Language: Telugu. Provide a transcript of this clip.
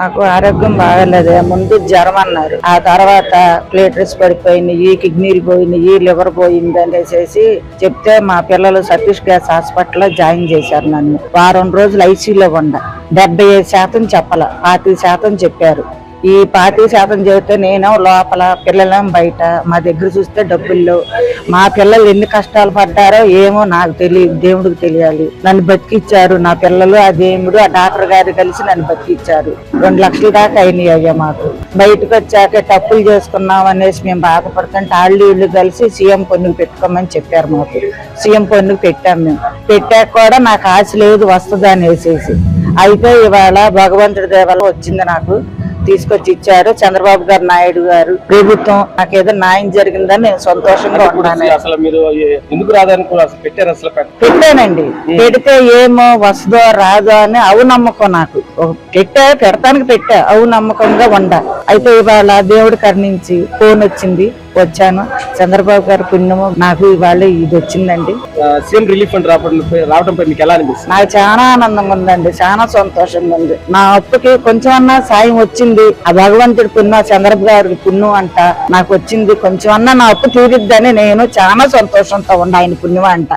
నాకు ఆరోగ్యం బాగాలేదు. ముందు జ్వరం అన్నారు, ఆ తర్వాత ప్లేటెస్ పడిపోయినాయి, కిడ్నీలు పోయినాయి, లివర్ పోయింది అనేసి చెప్తే మా పిల్లలు సతీష్ గ్యాస్ హాస్పిటల్లో జాయిన్ చేశారు. నన్ను వారం రోజులు ఐసీలో ఉండ. 75% చెప్పాల, 40% చెప్పారు. ఈ 40% చెబితే నేను లోపల, పిల్లలేం బయట. మా దగ్గర చూస్తే డబ్బుల్లో మా పిల్లలు ఎన్ని కష్టాలు పడ్డారో ఏమో నాకు తెలియదు, దేవుడికి తెలియాలి. నన్ను బతికిచ్చారు నా పిల్లలు, ఆ దేవుడు, ఆ డాక్టర్ గారు కలిసి నన్ను బతికిచ్చారు. 2 లక్షల దాకా అయినాయి అయ్యా. మాకు బయటకు వచ్చాక తప్పులు చేసుకున్నాం అనేసి మేము బాధపడుతుంటే వీళ్ళు కలిసి సీఎం పన్నుకు పెట్టుకోమని చెప్పారు. మాకు సీఎం పన్నుకు పెట్టాం. మేము పెట్టాక కూడా నాకు ఆశ లేదు వస్తుంది అనేసి. అయితే ఇవాళ భగవంతుడి దయ వల్ల వచ్చింది, నాకు తీసుకొచ్చి ఇచ్చారు. చంద్రబాబు గారు, నాయుడు గారు ప్రభుత్వం నాకు ఏదో న్యాయం జరిగిందని నేను సంతోషంగా ఉన్నాను. పెట్టానండి, పెడితే ఏమో వస్తుందో రాదో అని నమ్మకం నాకు. పెడతానికి పెట్టా, నమ్మకంగా ఉండ. అయితే ఇవాళ దేవుడు కరుణించి ఫోన్ వచ్చింది, వచ్చాను. చంద్రబాబు గారి పుణ్యము నాకు ఇవాళ ఇది వచ్చిందండి. సీఎం రిలీఫ్ ఫండ్ రావడంపై మీకు ఎలా అనిపిస్తుంది? నాకు చాలా ఆనందంగా ఉందండి, చాలా సంతోషంగా ఉంది. నా అప్పుకి కొంచెం అన్నా సాయం వచ్చింది. ఆ భగవంతుడి పుణ్యం, చంద్రబాబు గారికి పుణ్యం అంట నాకు వచ్చింది. కొంచెం అన్నా నా అప్పు తీరిద్దని నేను చాలా సంతోషంతో ఉండ, ఆయన పుణ్యం అంట.